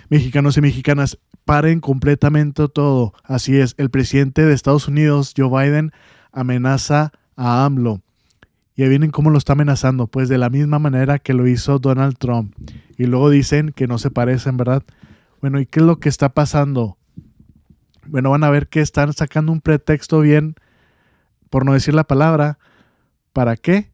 Mexicanos y mexicanas, paren completamente todo. Así es, el presidente de Estados Unidos, Joe Biden, amenaza a AMLO. Y ahí vienen cómo lo está amenazando, pues de la misma manera que lo hizo Donald Trump. Y luego dicen que no se parecen, ¿verdad? Bueno, ¿y qué es lo que está pasando? Bueno, van a ver que están sacando un pretexto bien, por no decir la palabra. ¿Para qué?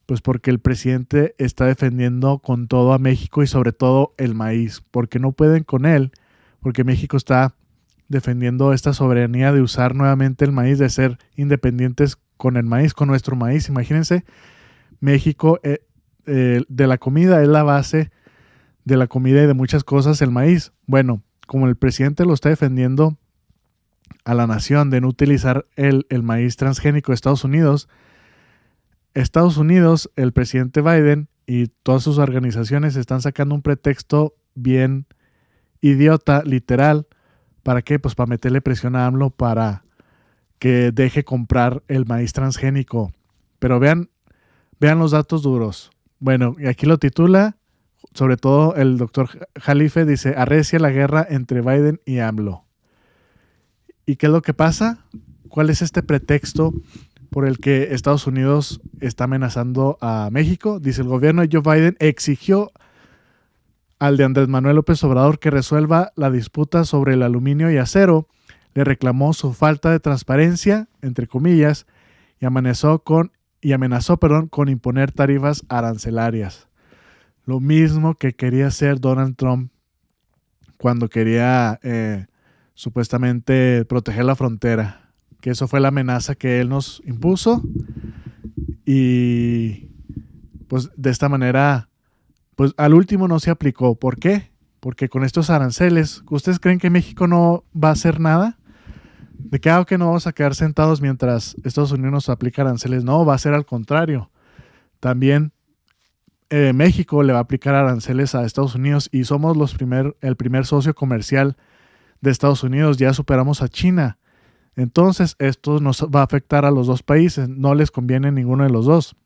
Pues porque el presidente está defendiendo con todo a México y sobre todo el maíz, porque no pueden con él, porque México está defendiendo esta soberanía de usar nuevamente el maíz, de ser independientes con el maíz, con nuestro maíz. Imagínense, México de la comida es la base de la comida y de muchas cosas, el maíz. Bueno, como el presidente lo está defendiendo a la nación de no utilizar el maíz transgénico de Estados Unidos, el presidente Biden y todas sus organizaciones están sacando un pretexto bien idiota, literal. ¿Para qué? Pues para meterle presión a AMLO para que deje comprar el maíz transgénico. Pero vean los datos duros. Bueno, y aquí lo titula, sobre todo el doctor Jalife, dice, arrecia la guerra entre Biden y AMLO. ¿Y qué es lo que pasa? ¿Cuál es este pretexto por el que Estados Unidos está amenazando a México? Dice, el gobierno de Joe Biden exigió al de Andrés Manuel López Obrador que resuelva la disputa sobre el aluminio y acero. Le reclamó su falta de transparencia, entre comillas, y amenazó con imponer tarifas arancelarias. Lo mismo que quería hacer Donald Trump cuando quería supuestamente proteger la frontera, que eso fue la amenaza que él nos impuso, y pues de esta manera, pues al último no se aplicó. ¿Por qué? Porque con estos aranceles, ¿ustedes creen que México no va a hacer nada? ¿De qué hago que no vamos a quedar sentados mientras Estados Unidos nos aplica aranceles? No, va a ser al contrario. También México le va a aplicar aranceles a Estados Unidos y somos el primer socio comercial de Estados Unidos. Ya superamos a China. Entonces esto nos va a afectar a los dos países. No les conviene ninguno de los dos.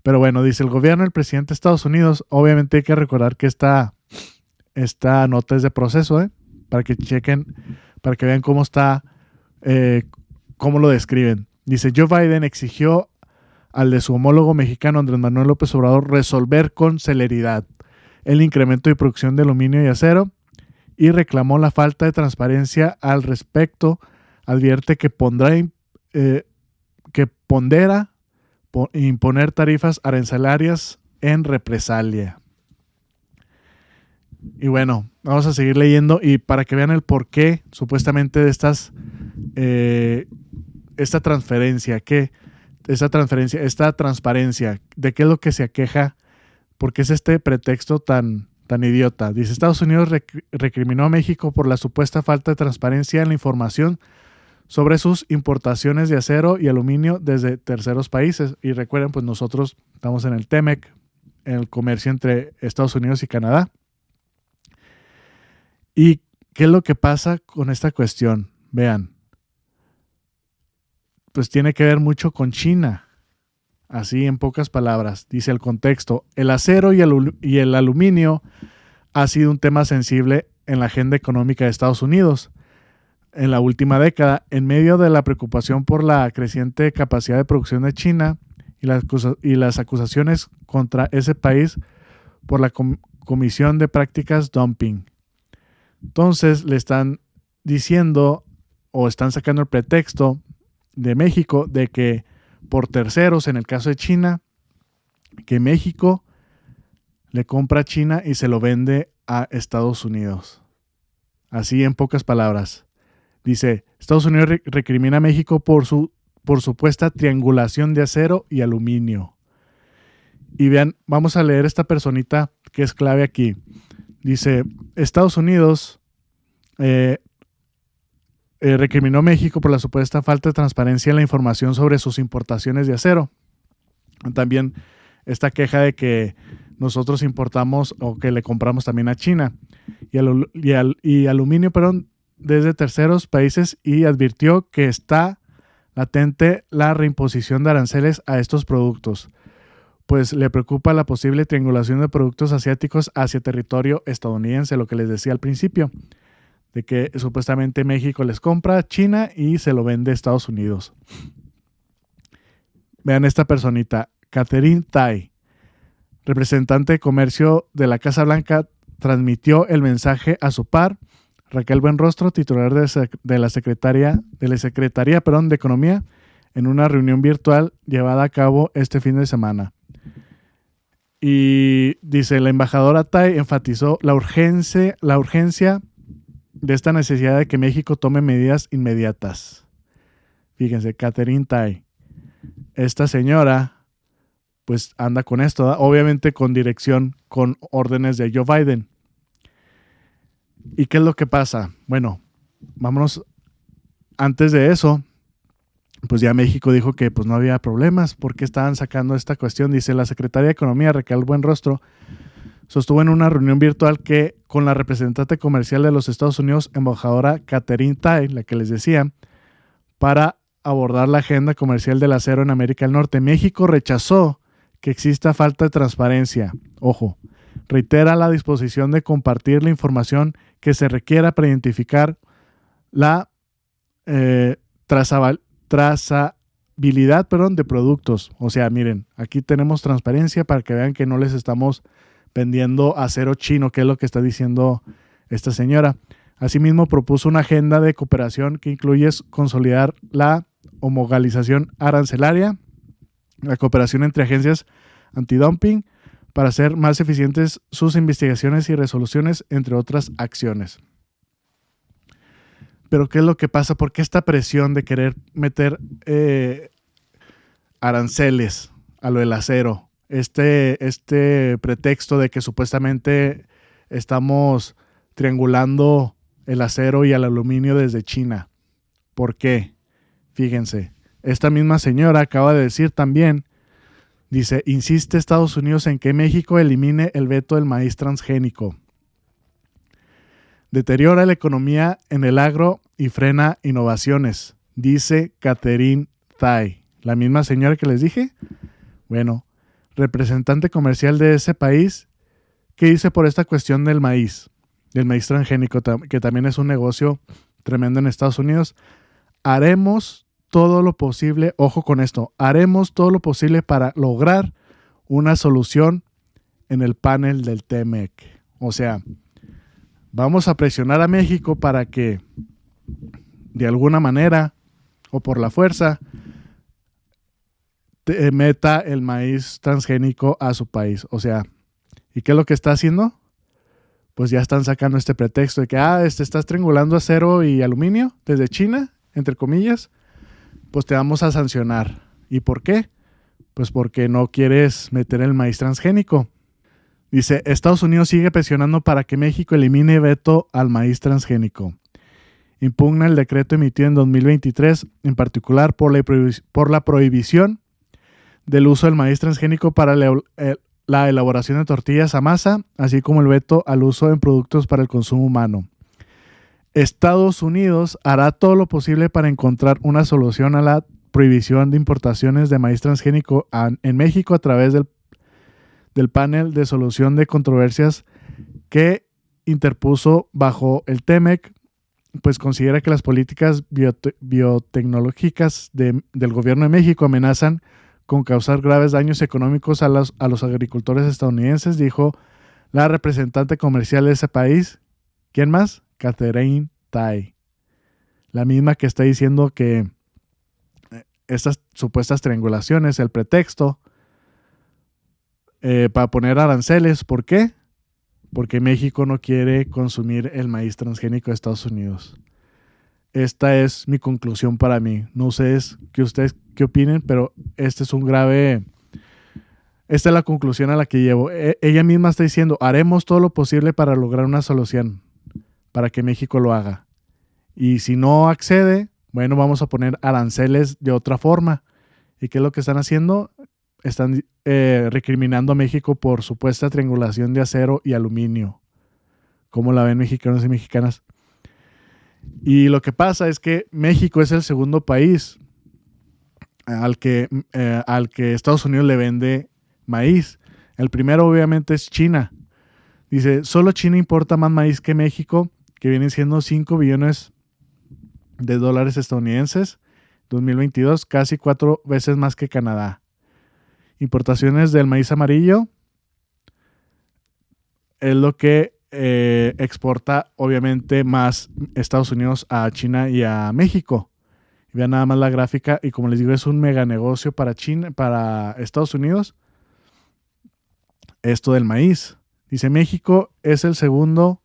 Pero bueno, dice el gobierno, el presidente de Estados Unidos. Obviamente hay que recordar que esta nota es de proceso, para que chequen, para que vean cómo está, cómo lo describen. Dice, Joe Biden exigió al de su homólogo mexicano Andrés Manuel López Obrador resolver con celeridad el incremento de producción de aluminio y acero y reclamó la falta de transparencia al respecto. Advierte que pondera imponer tarifas arancelarias en represalia. Y bueno, vamos a seguir leyendo y para que vean el porqué supuestamente de esta transparencia, de qué es lo que se aqueja, porque es este pretexto tan idiota. Dice, Estados Unidos recriminó a México por la supuesta falta de transparencia en la información sobre sus importaciones de acero y aluminio desde terceros países. Y recuerden, pues nosotros estamos en el TEMEC, en el comercio entre Estados Unidos y Canadá. ¿Y qué es lo que pasa con esta cuestión? Vean, pues tiene que ver mucho con China. Así en pocas palabras, dice el contexto, el acero y el aluminio ha sido un tema sensible en la agenda económica de Estados Unidos en la última década, en medio de la preocupación por la creciente capacidad de producción de China y las acusaciones contra ese país por la Comisión de Prácticas Dumping. Entonces le están diciendo o están sacando el pretexto de México de que por terceros, en el caso de China, que México le compra a China y se lo vende a Estados Unidos. Así en pocas palabras. Dice, Estados Unidos recrimina a México por supuesta triangulación de acero y aluminio. Y vean, vamos a leer esta personita que es clave aquí. Dice, Estados Unidos recriminó a México por la supuesta falta de transparencia en la información sobre sus importaciones de acero. También esta queja de que nosotros importamos o que le compramos también a China y aluminio, desde terceros países, y advirtió que está latente la reimposición de aranceles a estos productos, pues le preocupa la posible triangulación de productos asiáticos hacia territorio estadounidense, lo que les decía al principio, de que supuestamente México les compra a China y se lo vende a Estados Unidos. Vean esta personita, Katherine Tai, representante de comercio de la Casa Blanca, transmitió el mensaje a su par, Raquel Buenrostro, titular de la Secretaría de Economía, en una reunión virtual llevada a cabo este fin de semana. Y dice, la embajadora Tai enfatizó la urgencia de esta necesidad de que México tome medidas inmediatas. Fíjense, Katherine Tai. Esta señora, pues anda con esto, ¿verdad? Obviamente con dirección, con órdenes de Joe Biden. ¿Y qué es lo que pasa? Bueno, vámonos. Antes de eso, pues ya México dijo que pues no había problemas porque estaban sacando esta cuestión. Dice, la secretaria de Economía, Raquel Buenrostro, sostuvo en una reunión virtual que con la representante comercial de los Estados Unidos, embajadora Katherine Tai, la que les decía, para abordar la agenda comercial del acero en América del Norte. México rechazó que exista falta de transparencia. Ojo, reitera la disposición de compartir la información que se requiera para identificar la trazabilidad de productos. O sea, miren, aquí tenemos transparencia para que vean que no les estamos vendiendo acero chino, que es lo que está diciendo esta señora. Asimismo, propuso una agenda de cooperación que incluye consolidar la homologación arancelaria, la cooperación entre agencias antidumping para hacer más eficientes sus investigaciones y resoluciones, entre otras acciones. Pero ¿qué es lo que pasa? ¿Por qué esta presión de querer meter aranceles a lo del acero? Este pretexto de que supuestamente estamos triangulando el acero y el aluminio desde China. ¿Por qué? Fíjense, esta misma señora acaba de decir también, dice, insiste Estados Unidos en que México elimine el veto del maíz transgénico. Deteriora la economía en el agro y frena innovaciones, dice Katherine Tai. La misma señora que les dije. Bueno, representante comercial de ese país, ¿qué dice por esta cuestión del maíz transgénico, que también es un negocio tremendo en Estados Unidos? Haremos todo lo posible, ojo con esto, haremos todo lo posible para lograr una solución en el panel del TMEC. O sea, vamos a presionar a México para que de alguna manera o por la fuerza meta el maíz transgénico a su país. O sea, ¿y qué es lo que está haciendo? Pues ya están sacando este pretexto de que estás triangulando acero y aluminio desde China, entre comillas, pues te vamos a sancionar. ¿Y por qué? Pues porque no quieres meter el maíz transgénico. Dice, Estados Unidos sigue presionando para que México elimine veto al maíz transgénico. Impugna el decreto emitido en 2023, en particular por la prohibición del uso del maíz transgénico para la elaboración de tortillas a masa, así como el veto al uso en productos para el consumo humano. Estados Unidos hará todo lo posible para encontrar una solución a la prohibición de importaciones de maíz transgénico en México a través del panel de solución de controversias que interpuso bajo el TMEC, pues considera que las políticas biotecnológicas del gobierno de México amenazan con causar graves daños económicos a los agricultores estadounidenses, dijo la representante comercial de ese país. ¿Quién más? Katherine Tai. La misma que está diciendo que estas supuestas triangulaciones, el pretexto para poner aranceles. ¿Por qué? Porque México no quiere consumir el maíz transgénico de Estados Unidos. Esta es mi conclusión para mí. No sé ustedes qué opinen, pero esta es la conclusión a la que llevo. Ella misma está diciendo, haremos todo lo posible para lograr una solución, para que México lo haga. Y si no accede, bueno, vamos a poner aranceles de otra forma. ¿Y qué es lo que están haciendo? Están recriminando a México por supuesta triangulación de acero y aluminio. ¿Cómo la ven mexicanos y mexicanas? Y lo que pasa es que México es el segundo país al que Estados Unidos le vende maíz. El primero obviamente es China. Dice, solo China importa más maíz que México, que vienen siendo 5 billones de dólares estadounidenses. 2022, casi 4 veces más que Canadá. Importaciones del maíz amarillo es lo que exporta obviamente más Estados Unidos a China y a México. Vean nada más la gráfica y como les digo es un mega negocio para China, para Estados Unidos. Esto del maíz. Dice México es el segundo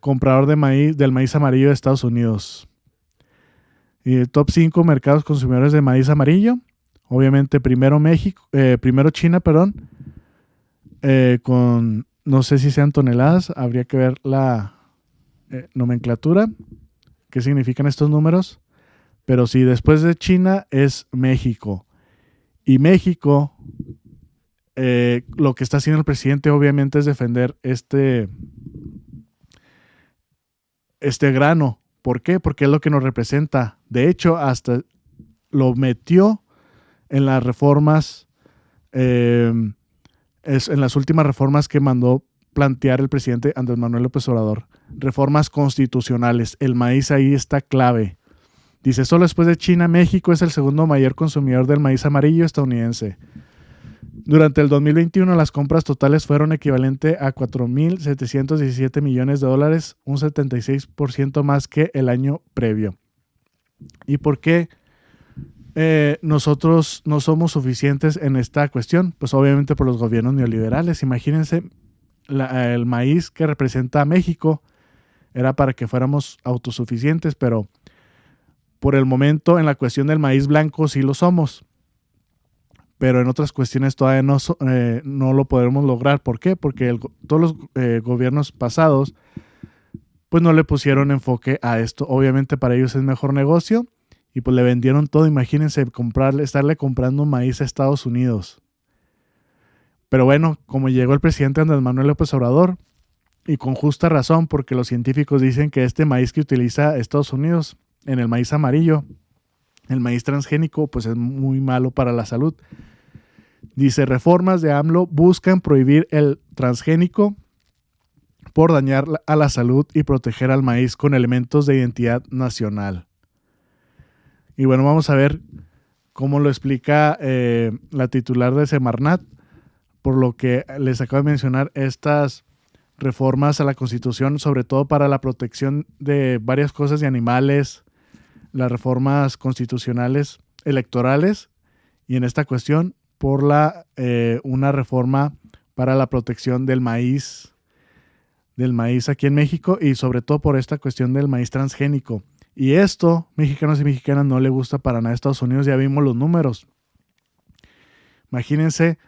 comprador de maíz, del maíz amarillo de Estados Unidos. Y top 5 mercados consumidores de maíz amarillo. Obviamente primero China, con no sé si sean toneladas, habría que ver la nomenclatura, qué significan estos números, pero sí, después de China es México. Y México, lo que está haciendo el presidente obviamente es defender este grano. ¿Por qué? Porque es lo que nos representa. De hecho, hasta lo metió en las reformas, en las últimas reformas que mandó plantear el presidente Andrés Manuel López Obrador. Reformas constitucionales. El maíz ahí está clave. Dice, solo después de China, México es el segundo mayor consumidor del maíz amarillo estadounidense. Durante el 2021, las compras totales fueron equivalente a 4.717 millones de dólares, un 76% más que el año previo. ¿Y por qué nosotros no somos suficientes en esta cuestión? Pues obviamente por los gobiernos neoliberales. Imagínense, el maíz que representa a México era para que fuéramos autosuficientes, pero por el momento en la cuestión del maíz blanco sí lo somos. Pero en otras cuestiones todavía no lo podremos lograr. ¿Por qué? Porque todos los gobiernos pasados pues no le pusieron enfoque a esto. Obviamente para ellos es mejor negocio y pues le vendieron todo. Imagínense estarle comprando maíz a Estados Unidos. Pero bueno, como llegó el presidente Andrés Manuel López Obrador, y con justa razón, porque los científicos dicen que este maíz que utiliza Estados Unidos en el maíz amarillo, el maíz transgénico, pues es muy malo para la salud. Dice, reformas de AMLO buscan prohibir el transgénico por dañar a la salud y proteger al maíz con elementos de identidad nacional. Y bueno, vamos a ver cómo lo explica la titular de Semarnat, por lo que les acabo de mencionar estas reformas a la Constitución, sobre todo para la protección de varias cosas de animales, las reformas constitucionales electorales y en esta cuestión por una reforma para la protección del maíz aquí en México y sobre todo por esta cuestión del maíz transgénico. Y esto, mexicanos y mexicanas, no le gusta para nada a Estados Unidos, ya vimos los números. Imagínense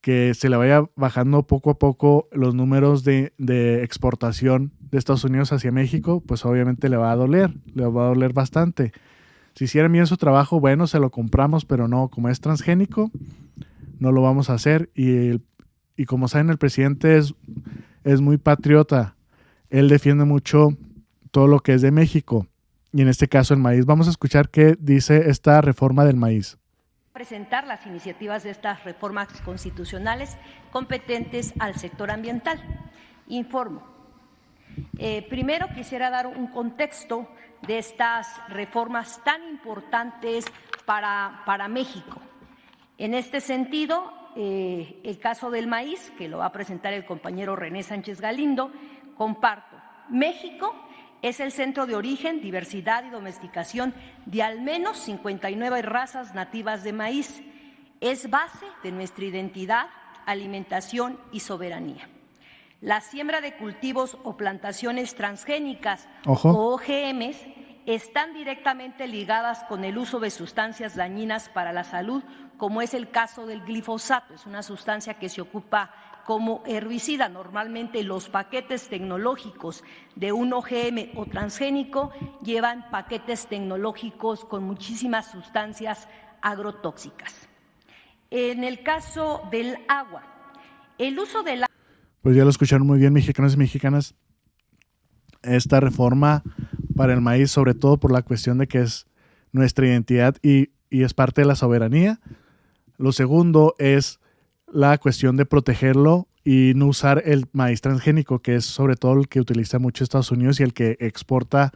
que se le vaya bajando poco a poco los números de exportación de Estados Unidos hacia México, pues obviamente le va a doler bastante. Si hicieran bien su trabajo, bueno, se lo compramos, pero no, como es transgénico, no lo vamos a hacer. Y como saben, el presidente es muy patriota. Él defiende mucho todo lo que es de México, y en este caso el maíz. Vamos a escuchar qué dice esta reforma del maíz. Presentar las iniciativas de estas reformas constitucionales competentes al sector ambiental. Informo. Primero quisiera dar un contexto de estas reformas tan importantes para México. En este sentido, el caso del maíz, que lo va a presentar el compañero René Sánchez Galindo, comparto. México es el centro de origen, diversidad y domesticación de al menos 59 razas nativas de maíz. Es base de nuestra identidad, alimentación y soberanía. La siembra de cultivos o plantaciones transgénicas o OGMs están directamente ligadas con el uso de sustancias dañinas para la salud, como es el caso del glifosato. Es una sustancia que se ocupa como herbicida. Normalmente los paquetes tecnológicos de un OGM o transgénico llevan paquetes tecnológicos con muchísimas sustancias agrotóxicas. En el caso del agua, el uso del agua... Pues ya lo escucharon muy bien, mexicanos y mexicanas. Esta reforma para el maíz, sobre todo por la cuestión de que es nuestra identidad y es parte de la soberanía. Lo segundo es la cuestión de protegerlo y no usar el maíz transgénico, que es sobre todo el que utiliza mucho Estados Unidos y el que exporta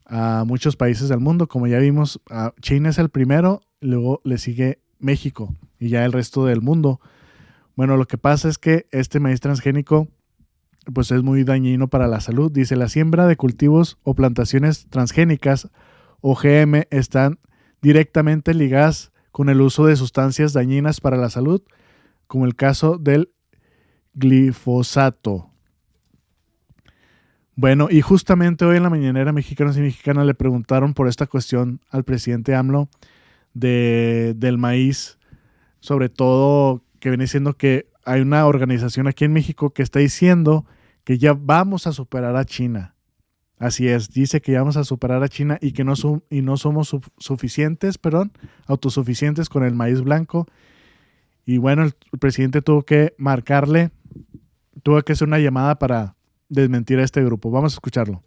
a muchos países del mundo. Como ya vimos, China es el primero, luego le sigue México y ya el resto del mundo. Bueno, lo que pasa es que este maíz transgénico pues es muy dañino para la salud. Dice, la siembra de cultivos o plantaciones transgénicas OGM están directamente ligadas con el uso de sustancias dañinas para la salud, como el caso del glifosato. Bueno, y justamente hoy en la mañanera Mexicanos y Mexicanas le preguntaron por esta cuestión al presidente AMLO del maíz, sobre todo que viene siendo que hay una organización aquí en México que está diciendo que ya vamos a superar a China. Así es, dice que ya vamos a superar a China y que no somos autosuficientes con el maíz blanco. Y bueno, el presidente tuvo que hacer una llamada para desmentir a este grupo. Vamos a escucharlo.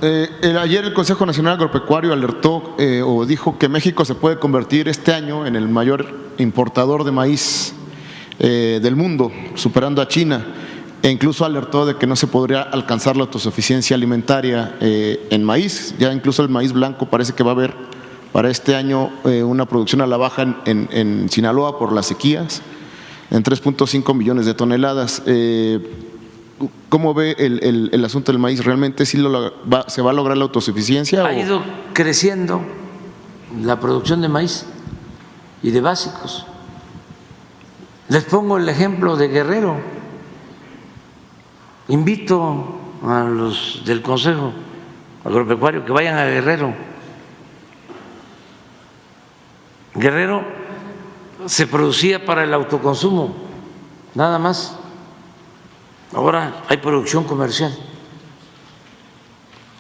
Ayer el Consejo Nacional Agropecuario alertó o dijo que México se puede convertir este año en el mayor importador de maíz del mundo, superando a China, e incluso alertó de que no se podría alcanzar la autosuficiencia alimentaria en maíz. Ya incluso el maíz blanco parece que va a haber para este año una producción a la baja en Sinaloa por las sequías, en 3.5 millones de toneladas. ¿Cómo ve el asunto del maíz? ¿Realmente sí se va a lograr la autosuficiencia? Ha ido creciendo la producción de maíz y de básicos. Les pongo el ejemplo de Guerrero. Invito a los del Consejo Agropecuario que vayan a Guerrero. Guerrero se producía para el autoconsumo, nada más. Ahora hay producción comercial,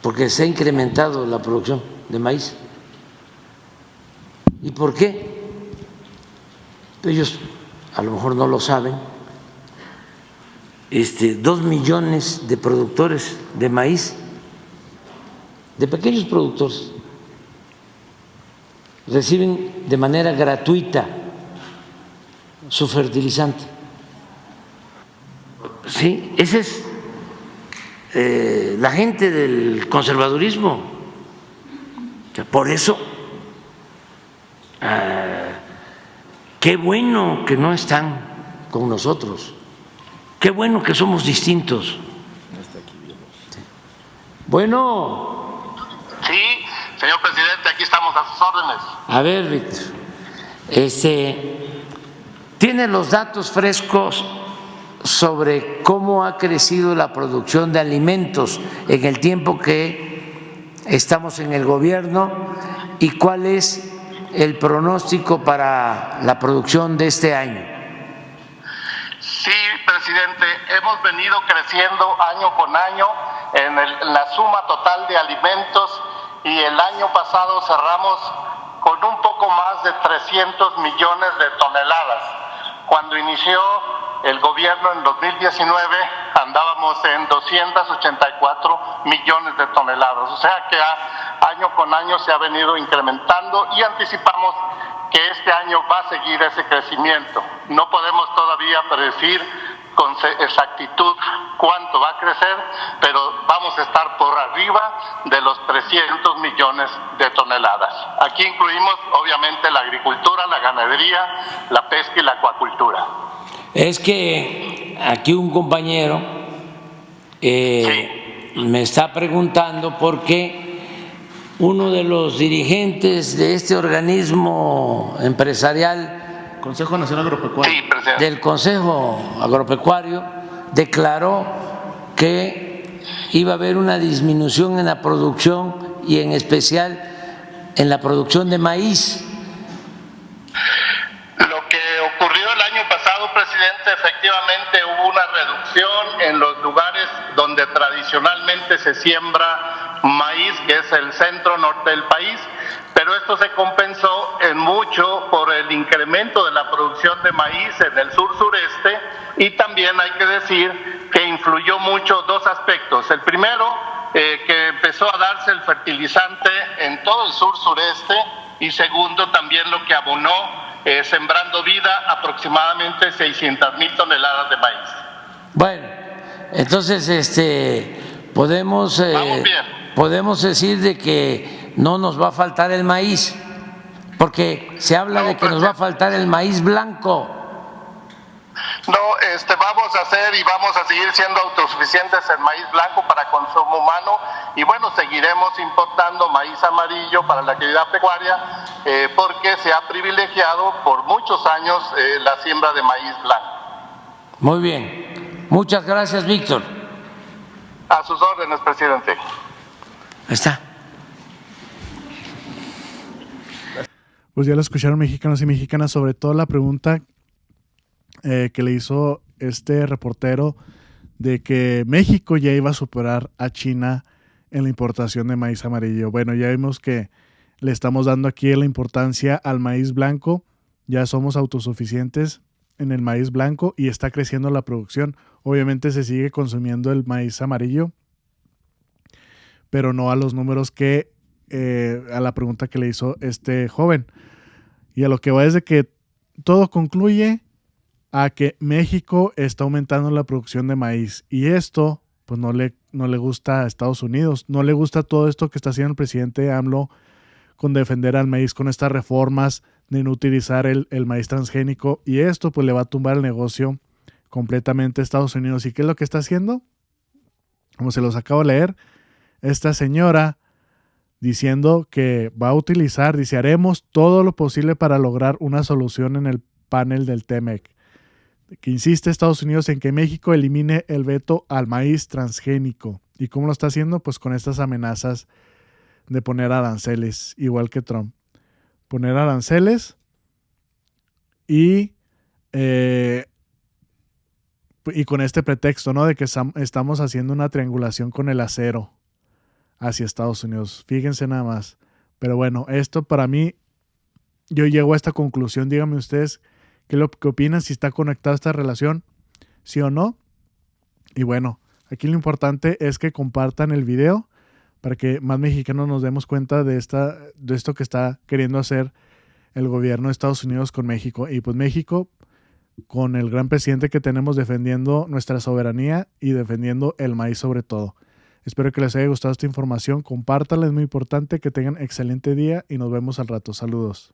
porque se ha incrementado la producción de maíz. ¿Y por qué? Ellos a lo mejor no lo saben. 2 millones de productores de maíz, de pequeños productores, reciben de manera gratuita su fertilizante. Sí, esa es la gente del conservadurismo. Por eso, qué bueno que no están con nosotros, qué bueno que somos distintos. Bueno. Sí, señor presidente, aquí estamos a sus órdenes. A ver, Víctor, ¿tiene los datos frescos sobre cómo ha crecido la producción de alimentos en el tiempo que estamos en el gobierno y cuál es el pronóstico para la producción de este año? Sí, presidente, hemos venido creciendo año con año en la suma total de alimentos y el año pasado cerramos con un poco más de 300 millones de toneladas. Cuando inició el gobierno en 2019 andábamos en 284 millones de toneladas, o sea que año con año se ha venido incrementando y anticipamos que este año va a seguir ese crecimiento. No podemos todavía predecir con exactitud cuánto va a crecer, pero vamos a estar por arriba de los 300 millones de toneladas. Aquí incluimos obviamente la agricultura, la ganadería, la pesca y la acuacultura. Es que aquí un compañero me está preguntando por qué uno de los dirigentes de este organismo empresarial, Consejo Nacional Agropecuario, sí, presidente, del Consejo Agropecuario, declaró que iba a haber una disminución en la producción y en especial en la producción de maíz. Lo que ocurrió el año pasado, presidente, efectivamente hubo una reducción en los lugares donde tradicionalmente se siembra maíz, que es el centro norte del país, pero esto se compensó en mucho por el incremento de la producción de maíz en el sur sureste, y también hay que decir que influyó mucho dos aspectos. El primero, que empezó a darse el fertilizante en todo el sur sureste, y segundo, también lo que abonó sembrando vida aproximadamente 600,000 toneladas de maíz. Bueno, entonces podemos decir de que no nos va a faltar el maíz, porque se habla de que nos va a faltar el maíz blanco. No, vamos a hacer y vamos a seguir siendo autosuficientes en maíz blanco para consumo humano, y bueno, seguiremos importando maíz amarillo para la actividad pecuaria, porque se ha privilegiado por muchos años la siembra de maíz blanco. Muy bien, muchas gracias, Víctor. A sus órdenes, presidente. Ahí está. Pues ya lo escucharon, mexicanos y mexicanas, sobre todo la pregunta que le hizo este reportero de que México ya iba a superar a China en la importación de maíz amarillo. Bueno, ya vimos que le estamos dando aquí la importancia al maíz blanco, ya somos autosuficientes en el maíz blanco y está creciendo la producción. Obviamente se sigue consumiendo el maíz amarillo, pero no a los números que a la pregunta que le hizo este joven. Y a lo que va es de que todo concluye a que México está aumentando la producción de maíz, y esto pues no le gusta a Estados Unidos, no le gusta todo esto que está haciendo el presidente AMLO con defender al maíz, con estas reformas de no utilizar el maíz transgénico, y esto pues le va a tumbar el negocio completamente a Estados Unidos. ¿Y qué es lo que está haciendo? Como se los acabo de leer, esta señora diciendo que va a utilizar, dice, haremos todo lo posible para lograr una solución en el panel del TEMEC, que insiste Estados Unidos en que México elimine el veto al maíz transgénico. ¿Y cómo lo está haciendo? Pues con estas amenazas de poner aranceles, igual que Trump. Poner aranceles y con este pretexto, ¿no?, de que estamos haciendo una triangulación con el acero hacia Estados Unidos. Fíjense nada más. Pero bueno, esto para mí, yo llego a esta conclusión. Díganme ustedes qué opinan, si está conectada esta relación, sí o no. Y bueno, aquí lo importante es que compartan el video para que más mexicanos nos demos cuenta de esto que está queriendo hacer el gobierno de Estados Unidos con México. Y pues México, con el gran presidente que tenemos defendiendo nuestra soberanía y defendiendo el maíz sobre todo. Espero que les haya gustado esta información. Compártanla, es muy importante. Que tengan excelente día y nos vemos al rato. Saludos.